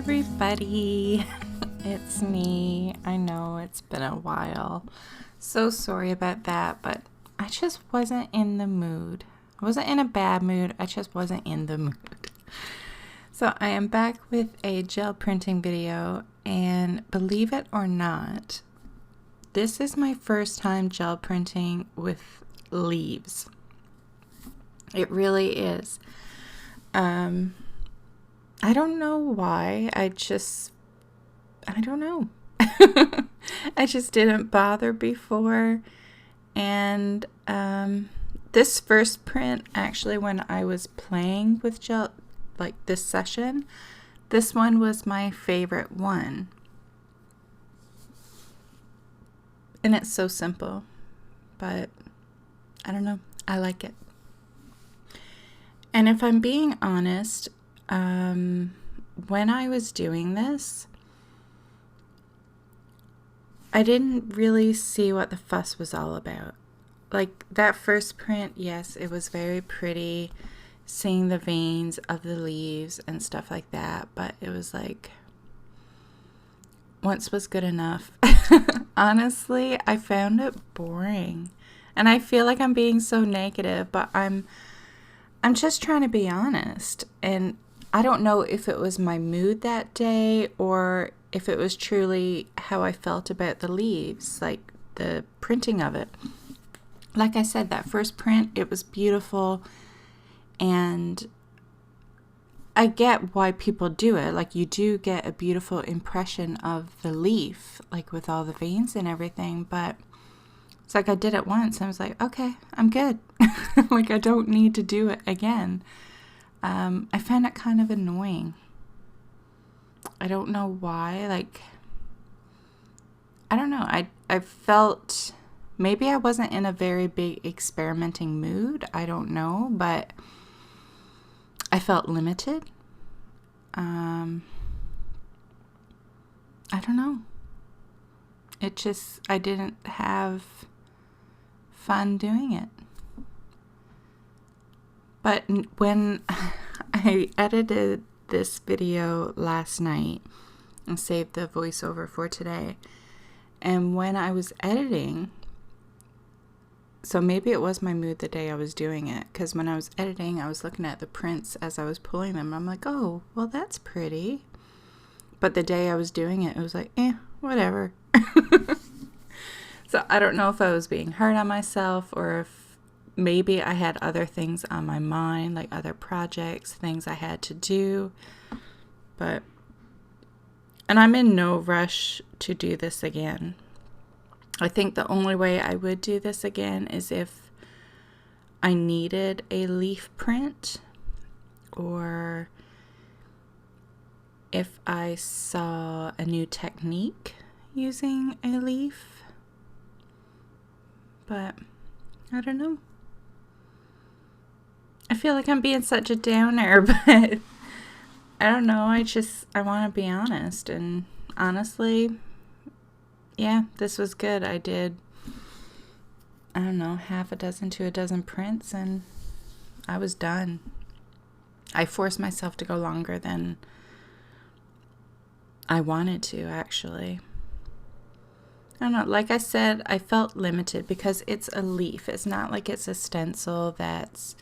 everybody. It's me. I know it's been a while. So sorry about that, but I just wasn't in the mood. I wasn't in a bad mood. I just wasn't in the mood. So I am back with a gel printing video, and believe it or not, this is my first time gel printing with leaves. It really is. I don't know why. I don't know. I just didn't bother before. And this first print, actually, when I was playing with gel, like this session, this one was my favorite one. And it's so simple, but I don't know. I like it. And if I'm being honest, when I was doing this, I didn't really see what the fuss was all about. Like that first print, yes, it was very pretty, seeing the veins of the leaves and stuff like that, but it was like, once was good enough. Honestly, I found it boring. And I feel like I'm being so negative, but I'm just trying to be honest. And I don't know if it was my mood that day or if it was truly how I felt about the leaves, like the printing of it. Like I said, that first print, it was beautiful. And I get why people do it. Like, you do get a beautiful impression of the leaf, like with all the veins and everything. But it's like I did it once. I was like, okay, I'm good. Like, I don't need to do it again. I found it kind of annoying. I don't know why. Like, I don't know. I felt maybe I wasn't in a very big experimenting mood. I don't know, but I felt limited. I don't know. I didn't have fun doing it. But when I edited this video last night and saved the voiceover for today, and when I was editing, so maybe it was my mood the day I was doing it, because when I was editing, I was looking at the prints as I was pulling them. I'm like, oh, well, that's pretty. But the day I was doing it, it was like, whatever. So I don't know if I was being hard on myself or if maybe I had other things on my mind, like other projects, things I had to do. And I'm in no rush to do this again. I think the only way I would do this again is if I needed a leaf print, or if I saw a new technique using a leaf. But I don't know. I feel like I'm being such a downer, but I don't know. I want to be honest. And honestly, yeah, this was good. I did, I don't know, half a dozen to a dozen prints, and I was done. I forced myself to go longer than I wanted to, actually. I don't know. Like I said, I felt limited because it's a leaf. It's not like it's a stencil that's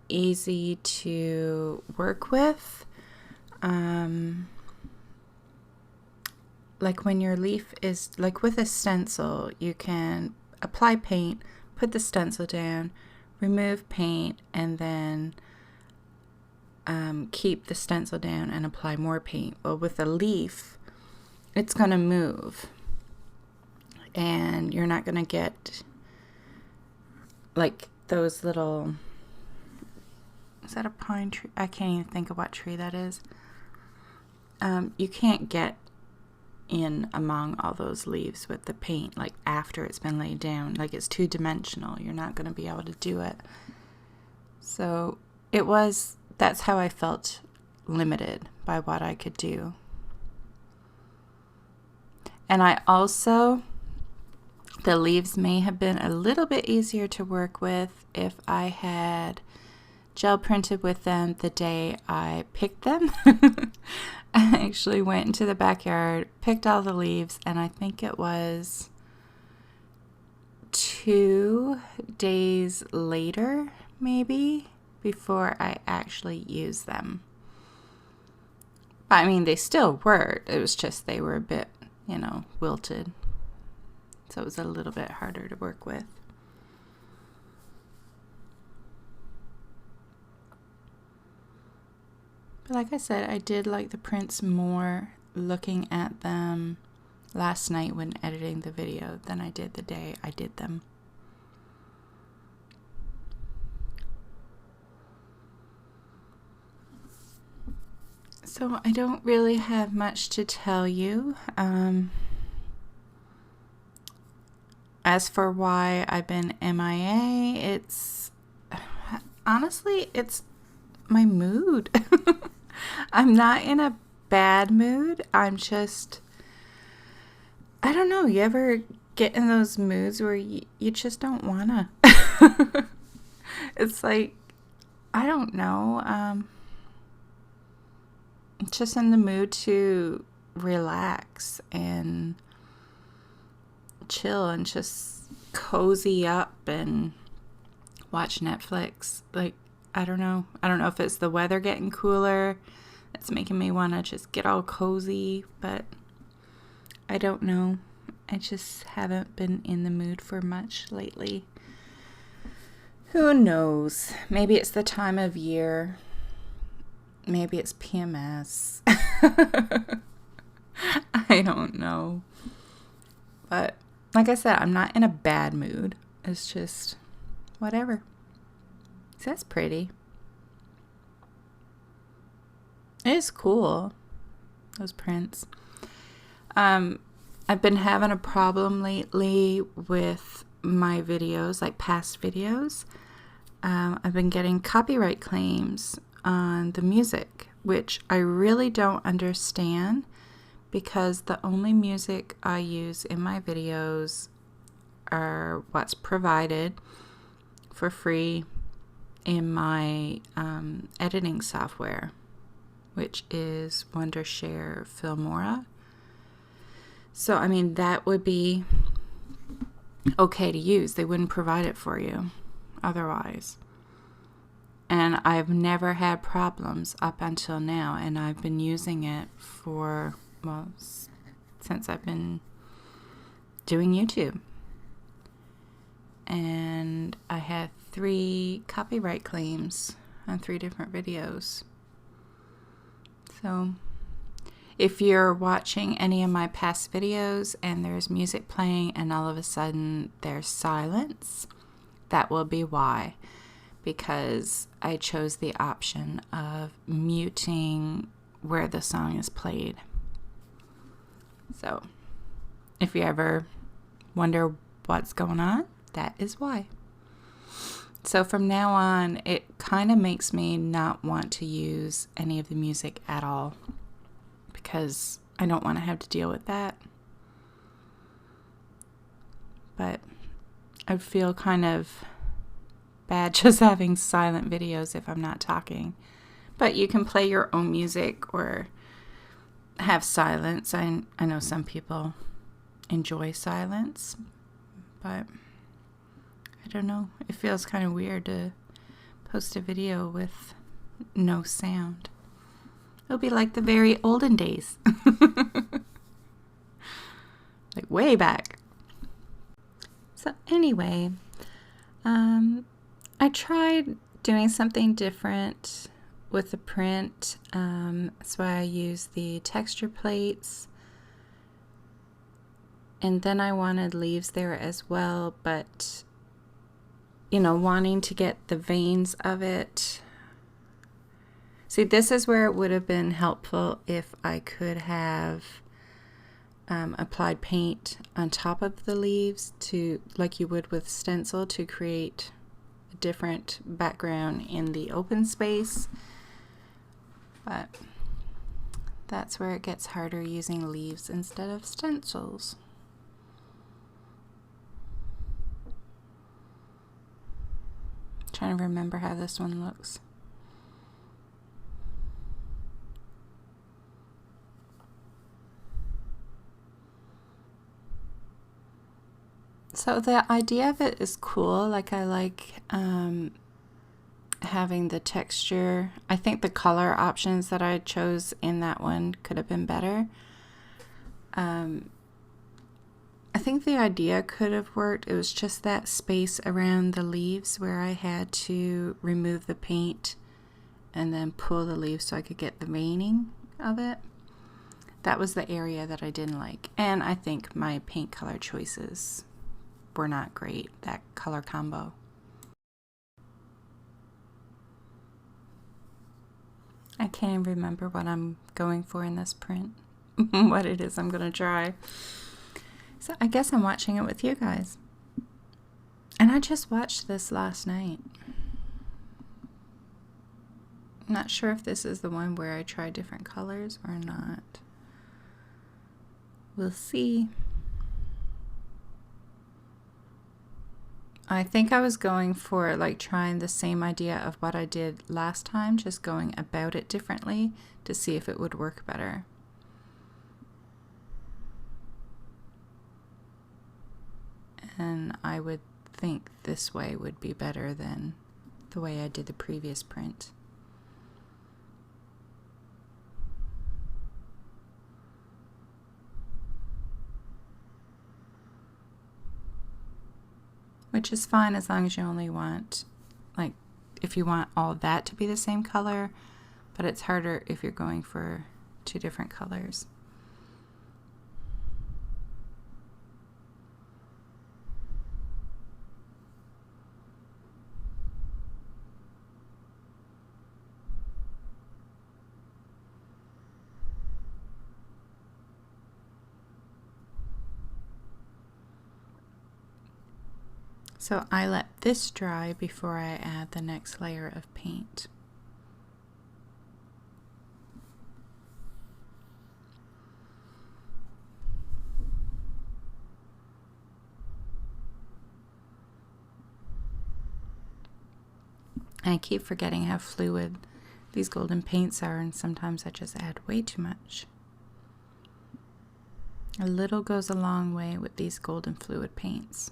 easy to work with. Like when your leaf is, like with a stencil, you can apply paint, put the stencil down, remove paint, and then keep the stencil down and apply more paint. Well, with a leaf, it's going to move. And you're not going to get like those little, is that a pine tree? I can't even think of what tree that is. You can't get in among all those leaves with the paint, like after it's been laid down. Like, it's two-dimensional. You're not going to be able to do it. So that's how I felt limited by what I could do. And the leaves may have been a little bit easier to work with if I had gel printed with them the day I picked them. I actually went into the backyard, picked all the leaves, and I think it was 2 days later, maybe, before I actually used them. I mean, they still worked. It was just they were a bit, wilted. So it was a little bit harder to work with. But like I said, I did like the prints more looking at them last night when editing the video than I did the day I did them. So I don't really have much to tell you. As for why I've been MIA, it's honestly my mood. I'm not in a bad mood. I'm just, I don't know. You ever get in those moods where you just don't wanna? It's like, I don't know. Just in the mood to relax and chill and just cozy up and watch Netflix. Like, I don't know if it's the weather getting cooler that's making me want to just get all cozy, but I don't know. I just haven't been in the mood for much lately. Who knows? Maybe it's the time of year. Maybe it's PMS. I don't know. But like I said, I'm not in a bad mood. It's just whatever. So that's pretty. It is cool. Those prints. I've been having a problem lately with my videos, like past videos. I've been getting copyright claims on the music, which I really don't understand because the only music I use in my videos are what's provided for free in my editing software, which is Wondershare Filmora. So, I mean, that would be okay to use. They wouldn't provide it for you otherwise. And I've never had problems up until now, and I've been using it for, well, since I've been doing YouTube. And I had 3 copyright claims on 3 different videos. So if you're watching any of my past videos and there's music playing and all of a sudden there's silence, that will be why. Because I chose the option of muting where the song is played. So if you ever wonder what's going on, that is why. So from now on, it kind of makes me not want to use any of the music at all because I don't want to have to deal with that. But I feel kind of bad just having silent videos if I'm not talking. But you can play your own music or have silence. I know some people enjoy silence, but I don't know. It feels kind of weird to post a video with no sound. It'll be like the very olden days. Like way back. So anyway, I tried doing something different with the print. That's why I used the texture plates. And then I wanted leaves there as well, but wanting to get the veins of it. See, this is where it would have been helpful if I could have applied paint on top of the leaves to, like you would with stencil, to create a different background in the open space. But that's where it gets harder using leaves instead of stencils. Trying to remember how this one looks. So the idea of it is cool. Like I like having the texture. I think the color options that I chose in that one could have been better. I think the idea could have worked. It was just that space around the leaves where I had to remove the paint and then pull the leaves so I could get the veining of it. That was the area that I didn't like. And I think my paint color choices were not great, that color combo. I can't even remember what I'm going for in this print, what it is I'm going to try. So I guess I'm watching it with you guys. And I just watched this last night. I'm not sure if this is the one where I try different colors or not. We'll see. I think I was going for like trying the same idea of what I did last time, just going about it differently to see if it would work better. And I would think this way would be better than the way I did the previous print. Which is fine as long as you only want, like, if you want all that to be the same color, but it's harder if you're going for 2 different colors. So I let this dry before I add the next layer of paint. And I keep forgetting how fluid these golden paints are, and sometimes I just add way too much. A little goes a long way with these golden fluid paints.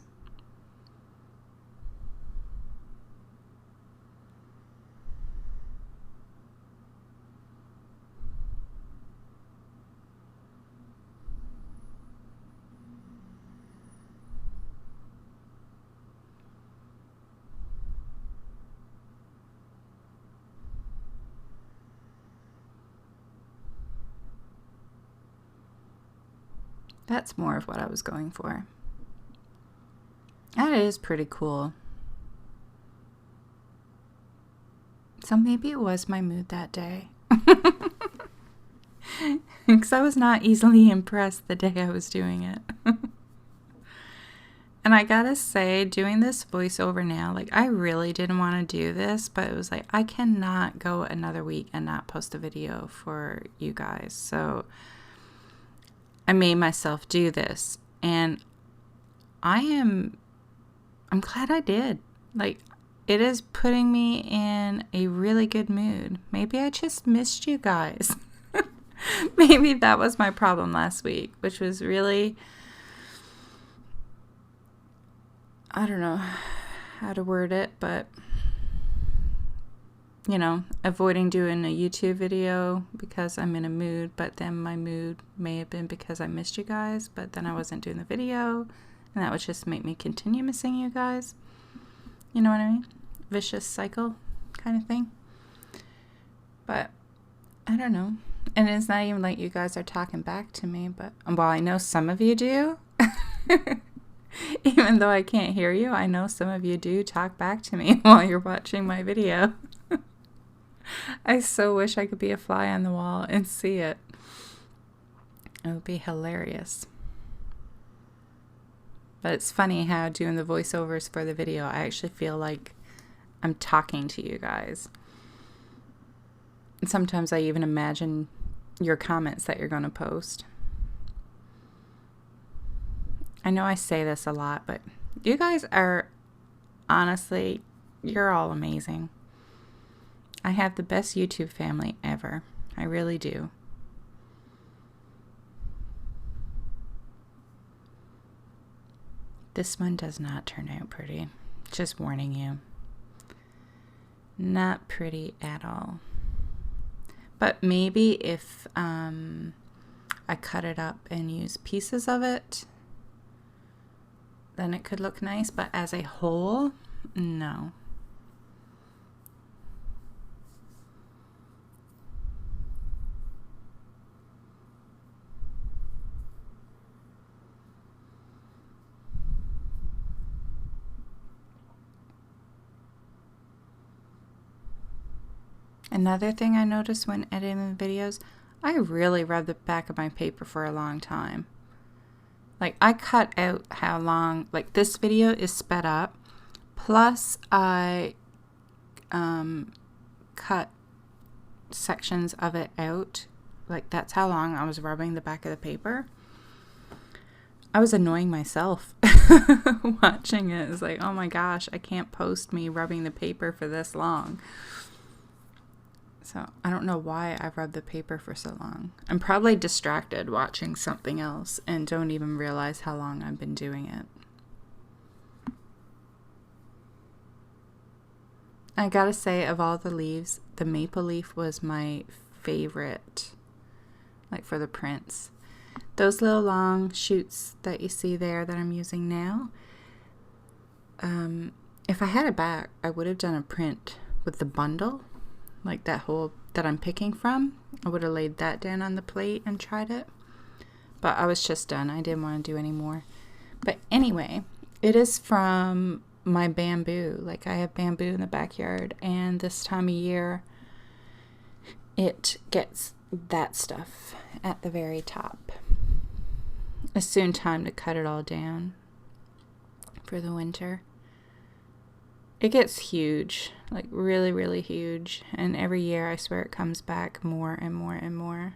That's more of what I was going for. That is pretty cool. So maybe it was my mood that day. Because I was not easily impressed the day I was doing it. And I gotta say, doing this voiceover now, like I really didn't want to do this, but it was like, I cannot go another week and not post a video for you guys. So I made myself do this, and I'm glad I did. Like, it is putting me in a really good mood. Maybe I just missed you guys. Maybe that was my problem last week, which was really, I don't know how to word it, but you know, avoiding doing a YouTube video because I'm in a mood, but then my mood may have been because I missed you guys, but then I wasn't doing the video, and that would just make me continue missing you guys. You know what I mean? Vicious cycle kind of thing. But I don't know. And it's not even like you guys are talking back to me, but well, I know some of you do. Even though I can't hear you, I know some of you do talk back to me while you're watching my video. I so wish I could be a fly on the wall and see it. It would be hilarious. But it's funny how doing the voiceovers for the video, I actually feel like I'm talking to you guys. And sometimes I even imagine your comments that you're going to post. I know I say this a lot, but you guys are, honestly, you're all amazing. I have the best YouTube family ever. I really do. This one does not turn out pretty. Just warning you. Not pretty at all. But maybe if I cut it up and use pieces of it, then it could look nice. But as a whole, no. Another thing I noticed when editing videos, I really rub the back of my paper for a long time. Like, I cut out how long, like this video is sped up, plus I cut sections of it out. Like, that's how long I was rubbing the back of the paper. I was annoying myself watching it. It's like, oh my gosh, I can't post me rubbing the paper for this long. So I don't know why I rubbed the paper for so long. I'm probably distracted watching something else and don't even realize how long I've been doing it. I gotta say, of all the leaves, the maple leaf was my favorite, like for the prints. Those little long shoots that you see there that I'm using now, if I had it back, I would have done a print with the bundle. Like that whole that I'm picking from, I would have laid that down on the plate and tried it. But I was just done. I didn't want to do any more. But anyway, it is from my bamboo. Like, I have bamboo in the backyard, and this time of year, it gets that stuff at the very top. It's soon time to cut it all down for the winter. It gets huge, like really, really huge. And every year, I swear it comes back more and more and more.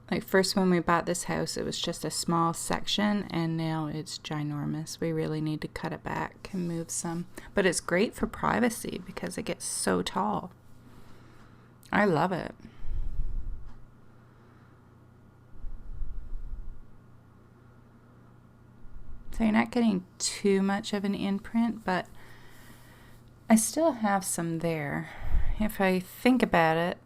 Like, first when we bought this house, it was just a small section, and now it's ginormous. We really need to cut it back and move some. But it's great for privacy because it gets so tall. I love it. So you're not getting too much of an imprint, but I still have some there. If I think about it,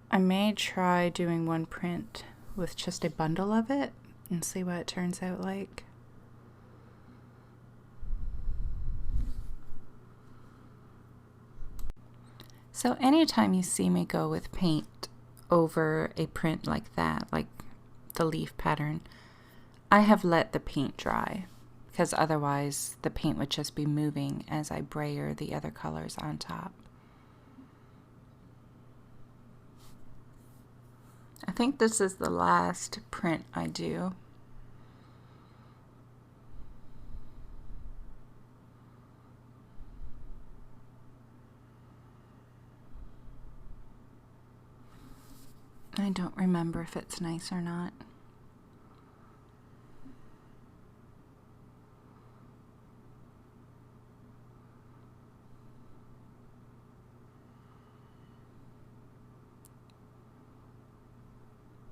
I may try doing one print with just a bundle of it and see what it turns out like. So anytime you see me go with paint over a print like that, like the leaf pattern, I have let the paint dry, because otherwise the paint would just be moving as I brayer the other colors on top. I think this is the last print I do. I don't remember if it's nice or not.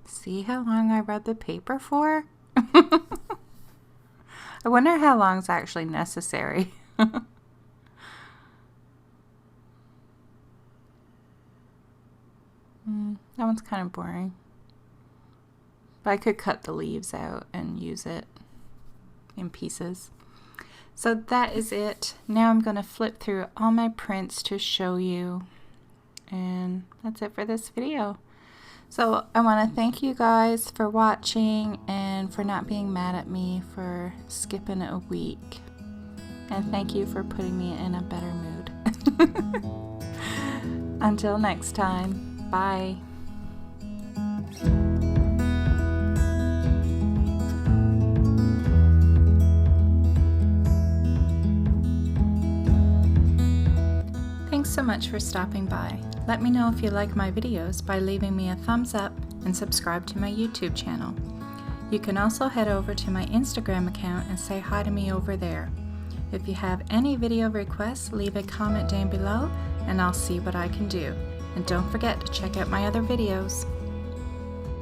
See how long I read the paper for? I wonder how long is actually necessary. That one's kind of boring. But I could cut the leaves out and use it in pieces. So that is it. Now I'm going to flip through all my prints to show you. And that's it for this video. So I want to thank you guys for watching and for not being mad at me for skipping a week. And thank you for putting me in a better mood. Until next time, bye. Thanks so much for stopping by. Let me know if you like my videos by leaving me a thumbs up and subscribe to my YouTube channel. You can also head over to my Instagram account and say hi to me over there. If you have any video requests, leave a comment down below and I'll see what I can do. And don't forget to check out my other videos.